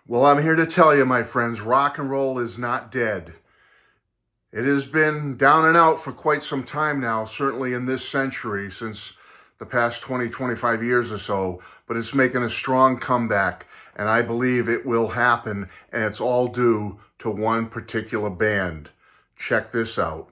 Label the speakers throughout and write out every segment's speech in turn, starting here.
Speaker 1: Well, I'm here to tell you, my friends, rock and roll is not dead. It has been down and out for quite some time now, certainly in this century, since the past 20, 25 years or so, but it's making a strong comeback, and I believe it will happen, and it's all due to one particular band. Check this out.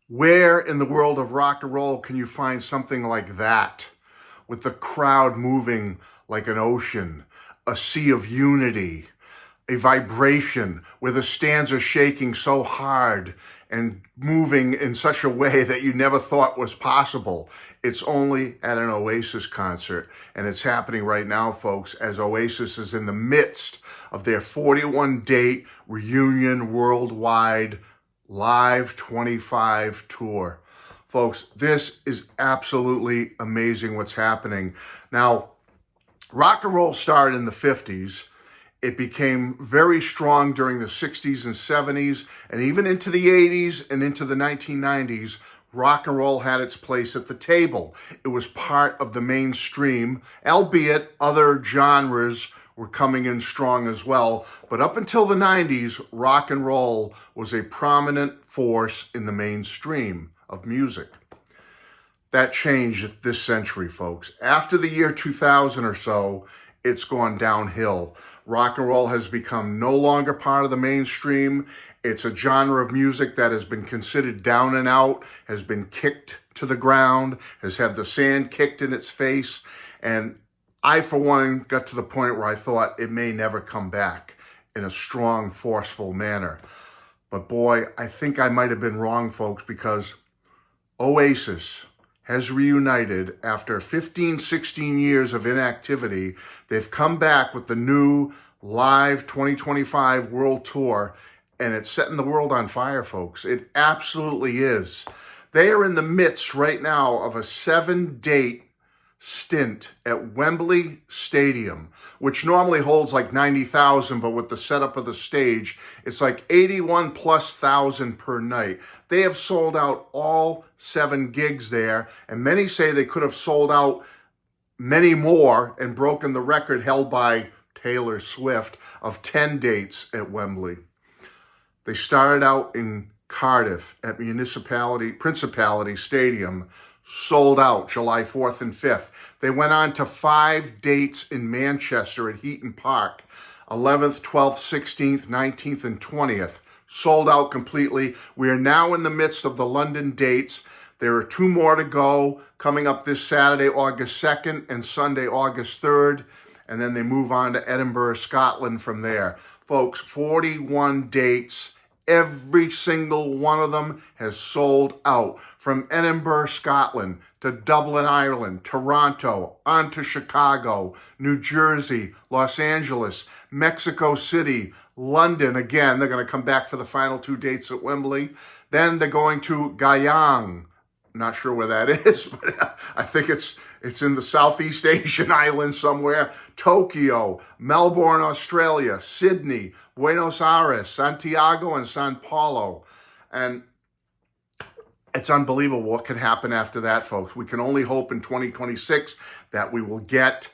Speaker 1: Where in the world of rock and roll can you find something like that? With the crowd moving like an ocean, a sea of unity, a vibration where the stands are shaking so hard and moving in such a way that you never thought was possible. It's only at an Oasis concert, and it's happening right now, folks, as Oasis is in the midst of their 41-date reunion worldwide Live 25 tour. Folks, this is absolutely amazing what's happening. Now, rock and roll started in the 50s. It became very strong during the 60s and 70s, and even into the 80s and into the 1990s, rock and roll had its place at the table. It was part of the mainstream, albeit other genres were coming in strong as well. But up until the 90s, rock and roll was a prominent force in the mainstream of music. That changed this century, folks. After the year 2000 or so, it's gone downhill. Rock and roll has become no longer part of the mainstream. It's a genre of music that has been considered down and out, has been kicked to the ground, has had the sand kicked in its face, and I, for one, got to the point where I thought it may never come back in a strong, forceful manner. But boy, I think I might have been wrong, folks, because Oasis has reunited after 15, 16 years of inactivity. They've come back with the new Live 2025 World Tour, and it's setting the world on fire, folks. It absolutely is. They are in the midst right now of a 7-date stint at Wembley Stadium, which normally holds like 90,000, but with the setup of the stage, it's like 81,000+ per night. They have sold out all 7 gigs there, and many say they could have sold out many more and broken the record held by Taylor Swift of 10 dates at Wembley. They started out in Cardiff at Principality Stadium, sold out July 4th and 5th. They went on to 5 dates in Manchester at Heaton Park, 11th, 12th, 16th, 19th, and 20th. Sold out completely. We are now in the midst of the London dates. There are 2 more to go coming up this Saturday, August 2nd, and Sunday, August 3rd. And then they move on to Edinburgh, Scotland from there. Folks, 41 dates. Every single one of them has sold out. From Edinburgh, Scotland, to Dublin, Ireland, Toronto, on to Chicago, New Jersey, Los Angeles, Mexico City, London. Again, they're going to come back for the final 2 dates at Wembley. Then they're going to Guyana. Not sure where that is, but I think it's in the Southeast Asian island somewhere. Tokyo, Melbourne, Australia, Sydney, Buenos Aires, Santiago, and Sao Paulo. And it's unbelievable what can happen after that, folks. We can only hope in 2026 that we will get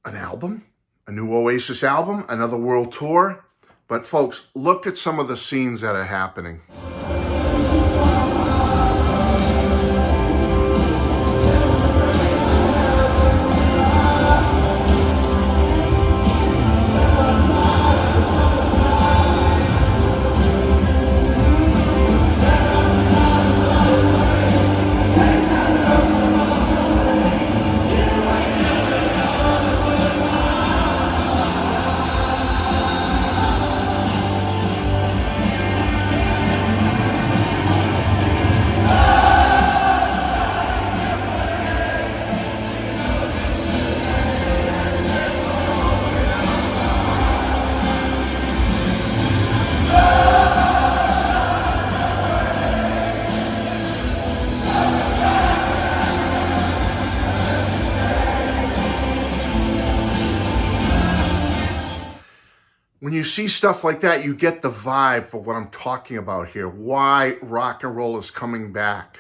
Speaker 1: an album, a new Oasis album, another world tour. But folks, look at some of the scenes that are happening. you see stuff like that, you get the vibe for what I'm talking about here, why rock and roll is coming back.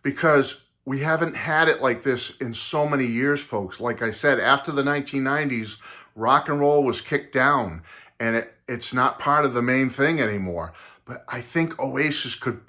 Speaker 1: Because we haven't had it like this in so many years, folks. Like I said, after the 1990s, rock and roll was kicked down, and it's not part of the main thing anymore. But I think Oasis could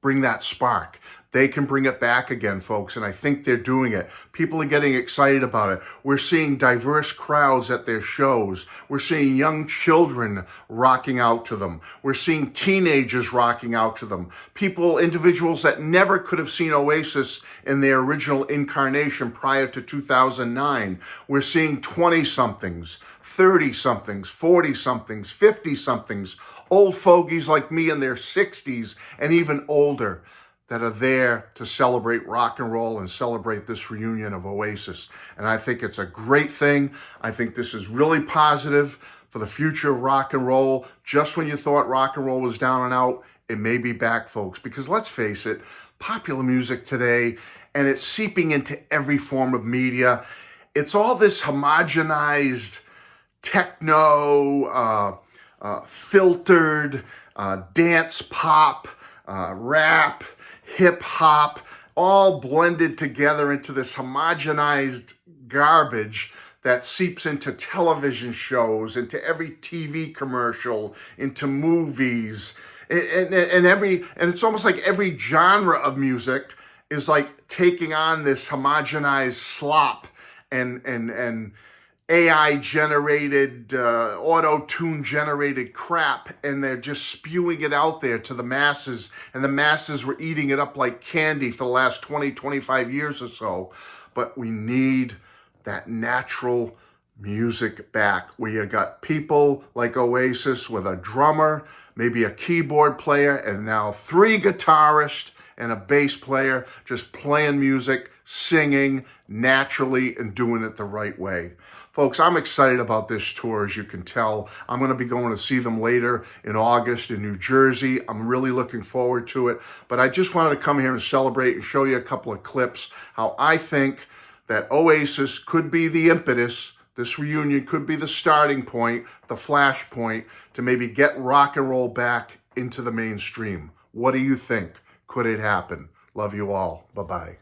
Speaker 1: bring that spark. They can bring it back again, folks, and I think they're doing it. People are getting excited about it. We're seeing diverse crowds at their shows. We're seeing young children rocking out to them. We're seeing teenagers rocking out to them. Individuals that never could have seen Oasis in their original incarnation prior to 2009. We're seeing 20-somethings, 30-somethings, 40-somethings, 50-somethings, old fogies like me in their 60s and even older, that are there to celebrate rock and roll and celebrate this reunion of Oasis. And I think it's a great thing. I think this is really positive for the future of rock and roll. Just when you thought rock and roll was down and out, it may be back, folks. Because let's face it, popular music today, and it's seeping into every form of media. It's all this homogenized techno, filtered, dance pop, rap, hip hop, all blended together into this homogenized garbage that seeps into television shows, into every TV commercial, into movies, and it's almost like every genre of music is like taking on this homogenized slop and AI-generated, auto-tune generated crap, and they're just spewing it out there to the masses, and the masses were eating it up like candy for the last 20, 25 years or so. But we need that natural music back, where you got people like Oasis with a drummer, maybe a keyboard player, and now 3 guitarists and a bass player just playing music, singing naturally and doing it the right way. Folks, I'm excited about this tour, as you can tell. I'm going to be going to see them later in August in New Jersey. I'm really looking forward to it. But I just wanted to come here and celebrate and show you a couple of clips, how I think that Oasis could be the impetus. This reunion could be the starting point, the flashpoint, to maybe get rock and roll back into the mainstream. What do you think? Could it happen? Love you all. Bye-bye.